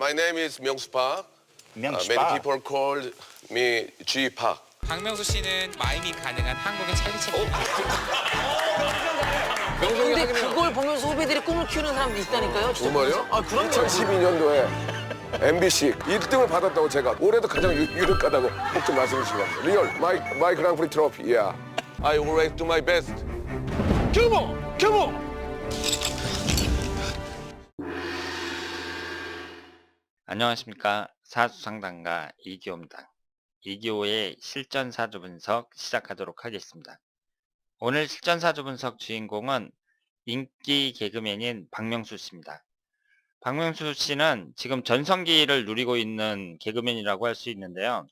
My name is 명수 Park. 명수 Many Park. people called me G Park. 박명수 씨는 마임이 가능한 한국의 찰리 채플린. 근데 그걸 보면서 후배들이 꿈을 키우는 사람도 있다니까요. 진짜 정말요? 아, 그럼요. 2012년도에 MBC 1등을 받았다고 제가 올해도 가장 유력하다고 꼭 좀 말씀해 주시기 바랍니다. 리얼 마이 그랑프리 트로피. Yeah. I always do my best. 규모! 안녕하십니까. 사주상담가 이기호입니다. 이기호의 실전사주 분석 시작하도록 하겠습니다. 오늘 실전사주 분석 주인공은 인기 개그맨인 박명수 씨입니다. 박명수 씨는 지금 전성기를 누리고 있는 개그맨이라고 할 수 있는데요.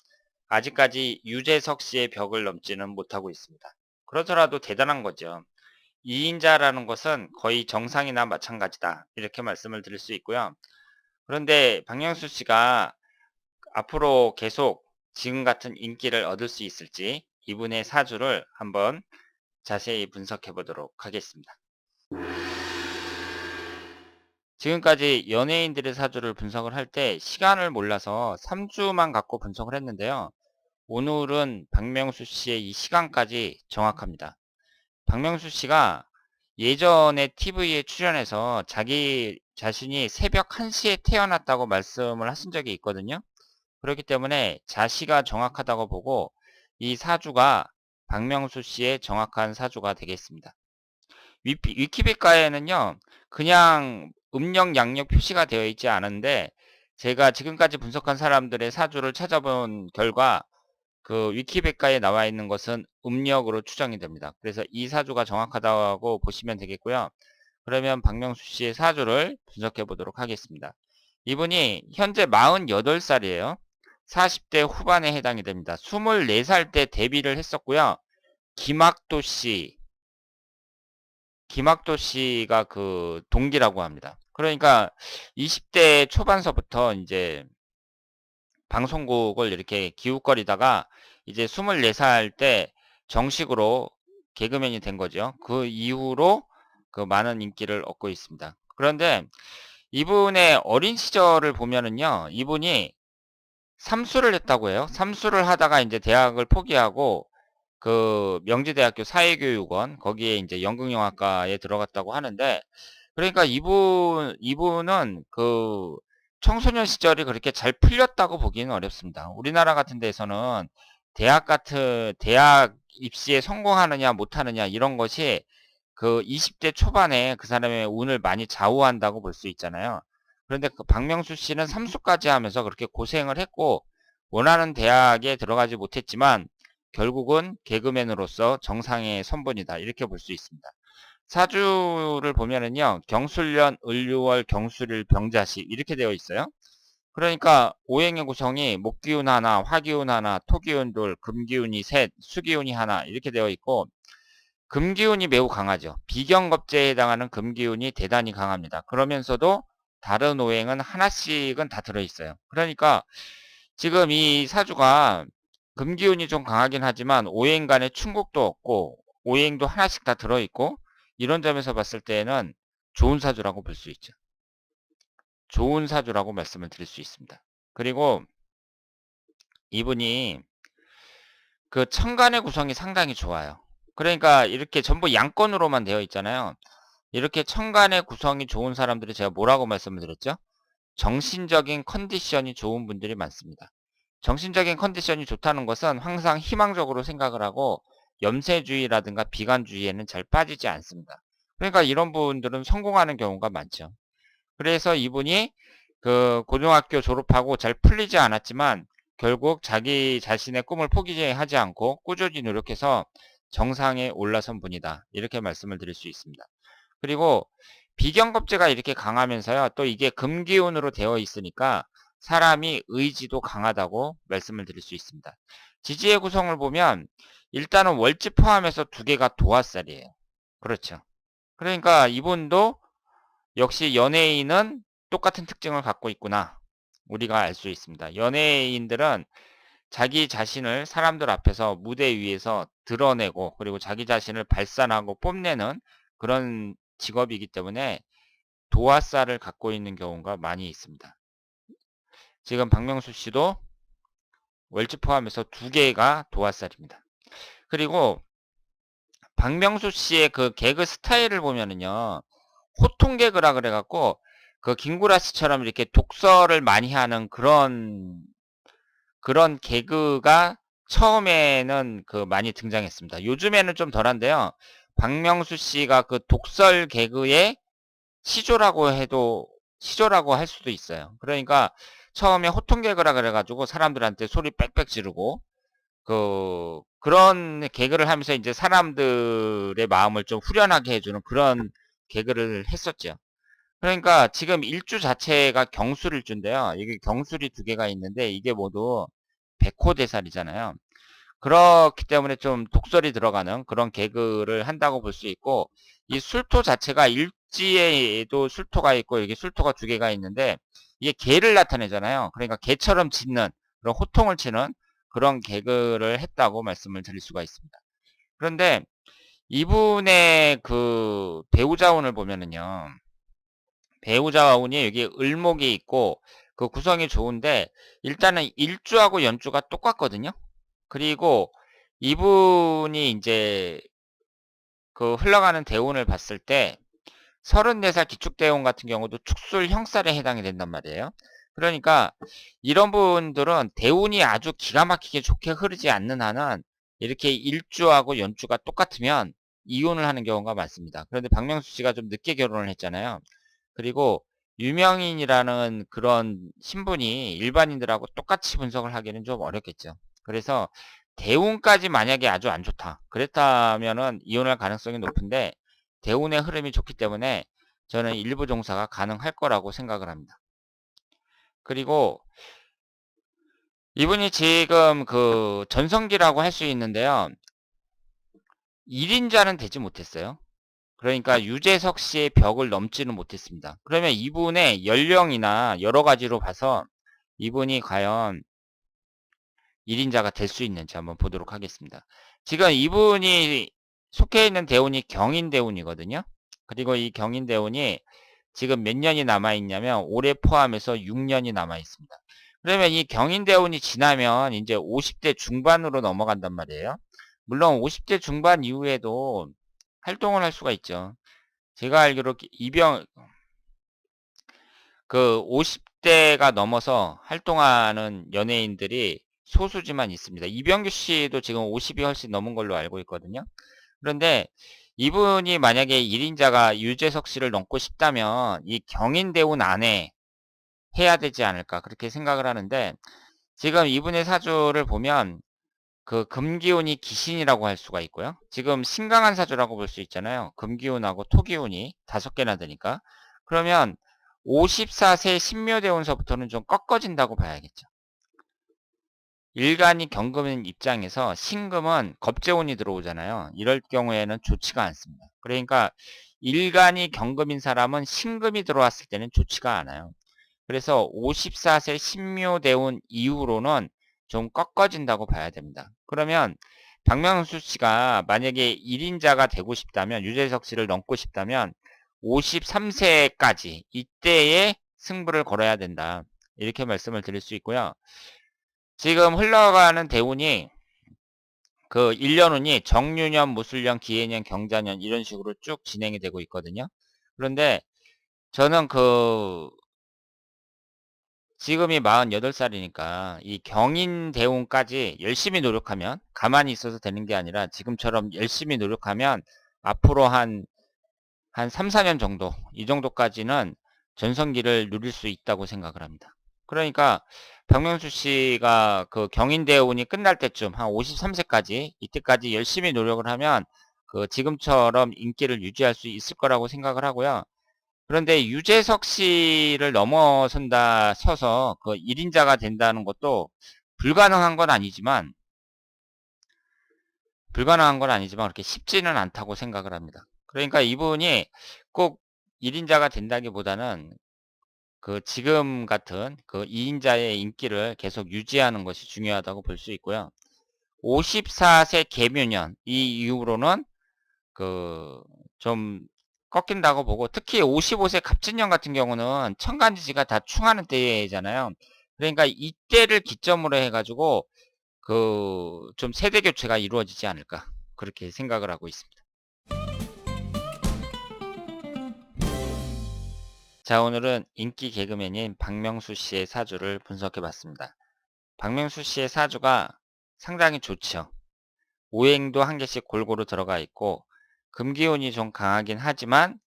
아직까지 유재석 씨의 벽을 넘지는 못하고 있습니다. 그러더라도 대단한 거죠. 2인자라는 것은 거의 정상이나 마찬가지다. 이렇게 말씀을 드릴 수 있고요. 그런데 박명수 씨가 앞으로 계속 지금 같은 인기를 얻을 수 있을지 이분의 사주를 한번 자세히 분석해 보도록 하겠습니다. 지금까지 연예인들의 사주를 분석을 할 때 시간을 몰라서 3주만 갖고 분석을 했는데요. 오늘은 박명수 씨의 이 시간까지 정확합니다. 박명수 씨가 예전에 TV에 출연해서 자기 자신이 새벽 1시에 태어났다고 말씀을 하신 적이 있거든요. 그렇기 때문에 자시가 정확하다고 보고 이 사주가 박명수 씨의 정확한 사주가 되겠습니다. 위키백과에는요, 그냥 음력, 양력 표시가 되어 있지 않은데 제가 지금까지 분석한 사람들의 사주를 찾아본 결과 그 위키백과에 나와 있는 것은 음력으로 추정이 됩니다. 그래서 이 사주가 정확하다고 보시면 되겠고요. 그러면 박명수 씨의 사주를 분석해 보도록 하겠습니다. 이분이 현재 48살이에요. 40대 후반에 해당이 됩니다. 24살 때 데뷔를 했었고요. 김학도 씨가 그 동기라고 합니다. 그러니까 20대 초반서부터 이제 방송국을 이렇게 기웃거리다가 이제 24살 때 정식으로 개그맨이 된 거죠. 그 이후로 그 많은 인기를 얻고 있습니다. 그런데 이분의 어린 시절을 보면은요, 이분이 삼수를 했다고 해요. 삼수를 하다가 이제 대학을 포기하고 그 명지대학교 사회교육원 거기에 이제 연극영화과에 들어갔다고 하는데, 그러니까 이분은 그 청소년 시절이 그렇게 잘 풀렸다고 보기는 어렵습니다. 우리나라 같은 데서는 대학 입시에 성공하느냐 못하느냐 이런 것이 그 20대 초반에 그 사람의 운을 많이 좌우한다고 볼 수 있잖아요. 그런데 그 박명수 씨는 삼수까지 하면서 그렇게 고생을 했고 원하는 대학에 들어가지 못했지만 결국은 개그맨으로서 정상의 선분이다. 이렇게 볼 수 있습니다. 사주를 보면은요, 경술년, 을유월, 경술일, 병자시 이렇게 되어 있어요. 그러니까 오행의 구성이 목기운 하나, 화기운 하나, 토기운 둘, 금기운이 셋, 수기운이 하나 이렇게 되어 있고, 금기운이 매우 강하죠. 비경겁제에 해당하는 금기운이 대단히 강합니다. 그러면서도 다른 오행은 하나씩은 다 들어있어요. 그러니까 지금 이 사주가 금기운이 좀 강하긴 하지만 오행 간에 충곡도 없고 오행도 하나씩 다 들어있고, 이런 점에서 봤을 때는 좋은 사주라고 볼 수 있죠. 좋은 사주라고 말씀을 드릴 수 있습니다. 그리고 이분이 그 천간의 구성이 상당히 좋아요. 그러니까 이렇게 전부 양권으로만 되어 있잖아요. 이렇게 천간의 구성이 좋은 사람들이 제가 뭐라고 말씀을 드렸죠? 정신적인 컨디션이 좋은 분들이 많습니다. 정신적인 컨디션이 좋다는 것은 항상 희망적으로 생각을 하고 염세주의라든가 비관주의에는 잘 빠지지 않습니다. 그러니까 이런 분들은 성공하는 경우가 많죠. 그래서 이분이 그 고등학교 졸업하고 잘 풀리지 않았지만 결국 자기 자신의 꿈을 포기하지 않고 꾸준히 노력해서 정상에 올라선 분이다. 이렇게 말씀을 드릴 수 있습니다. 그리고 비경겁제가 이렇게 강하면서요, 또 이게 금기운으로 되어 있으니까 사람이 의지도 강하다고 말씀을 드릴 수 있습니다. 지지의 구성을 보면 일단은 월지 포함해서 두 개가 도화살이에요. 그렇죠. 그러니까 이분도 역시 연예인은 똑같은 특징을 갖고 있구나, 우리가 알 수 있습니다. 연예인들은 자기 자신을 사람들 앞에서 무대 위에서 드러내고 그리고 자기 자신을 발산하고 뽐내는 그런 직업이기 때문에 도화살을 갖고 있는 경우가 많이 있습니다. 지금 박명수 씨도 월지 포함해서 2개가 도화살입니다. 그리고 박명수 씨의 그 개그 스타일을 보면은요, 호통 개그라 그래갖고, 그 김구라 씨처럼 이렇게 독설을 많이 하는 그런 개그가 처음에는 그 많이 등장했습니다. 요즘에는 좀 덜한데요. 박명수 씨가 그 독설 개그의 시조라고 할 수도 있어요. 그러니까 처음에 호통 개그라 그래가지고 사람들한테 소리 빽빽 지르고, 그런 개그를 하면서 이제 사람들의 마음을 좀 후련하게 해주는 그런 개그를 했었죠. 그러니까 지금 일주 자체가 경술일주인데요. 이게 경술이 2개가 있는데 이게 모두 백호대살이잖아요. 그렇기 때문에 좀 독설이 들어가는 그런 개그를 한다고 볼 수 있고, 이 술토 자체가 일지에도 술토가 있고 여기 술토가 2개가 있는데 이게 개를 나타내잖아요. 그러니까 개처럼 짖는 그런 호통을 치는 그런 개그를 했다고 말씀을 드릴 수가 있습니다. 그런데 이분의 그 배우자운을 보면은요, 배우자운이 여기 을목이 있고 그 구성이 좋은데 일단은 일주하고 연주가 똑같거든요. 그리고 이분이 이제 그 흘러가는 대운을 봤을 때 34살 기축대운 같은 경우도 축술 형살에 해당이 된단 말이에요. 그러니까 이런 분들은 대운이 아주 기가 막히게 좋게 흐르지 않는 한은 이렇게 일주하고 연주가 똑같으면 이혼을 하는 경우가 많습니다. 그런데 박명수 씨가 좀 늦게 결혼을 했잖아요. 그리고 유명인이라는 그런 신분이 일반인들하고 똑같이 분석을 하기는 좀 어렵겠죠. 그래서 대운까지 만약에 아주 안 좋다. 그랬다면은 이혼할 가능성이 높은데 대운의 흐름이 좋기 때문에 저는 일부 종사가 가능할 거라고 생각을 합니다. 그리고 이분이 지금 그 전성기라고 할 수 있는데요. 1인자는 되지 못했어요. 그러니까 유재석 씨의 벽을 넘지는 못했습니다. 그러면 이분의 연령이나 여러 가지로 봐서 이분이 과연 1인자가 될 수 있는지 한번 보도록 하겠습니다. 지금 이분이 속해 있는 대운이 경인대운이거든요. 그리고 이 경인대운이 지금 몇 년이 남아있냐면 올해 포함해서 6년이 남아있습니다. 그러면 이 경인대운이 지나면 이제 50대 중반으로 넘어간단 말이에요. 물론 50대 중반 이후에도 활동을 할 수가 있죠. 제가 알기로 그 50대가 넘어서 활동하는 연예인들이 소수지만 있습니다. 이병규 씨도 지금 50이 훨씬 넘은 걸로 알고 있거든요. 그런데 이분이 만약에 1인자가 유재석 씨를 넘고 싶다면 이 경인대운 안에 해야 되지 않을까 그렇게 생각을 하는데, 지금 이분의 사주를 보면 그 금기운이 기신이라고 할 수가 있고요. 지금 신강한 사주라고 볼 수 있잖아요. 금기운하고 토기운이 5개나 되니까. 그러면 54세 신묘대운서부터는 좀 꺾어진다고 봐야겠죠. 일간이 경금인 입장에서 신금은 겁재운이 들어오잖아요. 이럴 경우에는 좋지가 않습니다. 그러니까 일간이 경금인 사람은 신금이 들어왔을 때는 좋지가 않아요. 그래서 54세 신묘대운 이후로는 좀 꺾어진다고 봐야 됩니다. 그러면 박명수 씨가 만약에 1인자가 되고 싶다면, 유재석 씨를 넘고 싶다면 53세까지 이때에 승부를 걸어야 된다. 이렇게 말씀을 드릴 수 있고요. 지금 흘러가는 대운이 그 1년운이 정유년, 무술년, 기해년, 경자년 이런 식으로 쭉 진행이 되고 있거든요. 그런데 저는 지금이 48살이니까 이 경인 대운까지 열심히 노력하면, 가만히 있어서 되는 게 아니라 지금처럼 열심히 노력하면 앞으로 한 3, 4년 정도, 이 정도까지는 전성기를 누릴 수 있다고 생각을 합니다. 그러니까 박명수 씨가 그 경인 대운이 끝날 때쯤 한 53세까지, 이때까지 열심히 노력을 하면 그 지금처럼 인기를 유지할 수 있을 거라고 생각을 하고요. 그런데 유재석 씨를 서서 그 1인자가 된다는 것도 불가능한 건 아니지만 그렇게 쉽지는 않다고 생각을 합니다. 그러니까 이분이 꼭 1인자가 된다기보다는 그 지금 같은 그 2인자의 인기를 계속 유지하는 것이 중요하다고 볼 수 있고요. 54세 개묘년 이 이후로는 그 좀 꺾인다고 보고, 특히 55세 갑진년 같은 경우는 천간지지가 다 충하는 때잖아요. 그러니까 이때를 기점으로 해가지고 좀 세대 교체가 이루어지지 않을까 그렇게 생각을 하고 있습니다. 자, 오늘은 인기 개그맨인 박명수 씨의 사주를 분석해 봤습니다. 박명수 씨의 사주가 상당히 좋죠. 오행도 한 개씩 골고루 들어가 있고 금기운이 좀 강하긴 하지만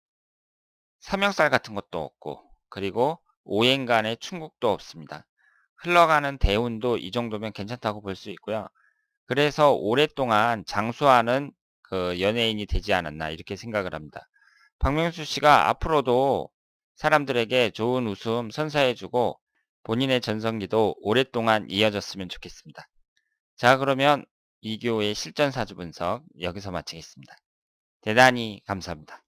삼형살 같은 것도 없고 그리고 오행 간의 충국도 없습니다. 흘러가는 대운도 이 정도면 괜찮다고 볼 수 있고요. 그래서 오랫동안 장수하는 그 연예인이 되지 않았나 이렇게 생각을 합니다. 박명수 씨가 앞으로도 사람들에게 좋은 웃음 선사해주고 본인의 전성기도 오랫동안 이어졌으면 좋겠습니다. 자, 그러면 이교의 실전 사주 분석 여기서 마치겠습니다. 대단히 감사합니다.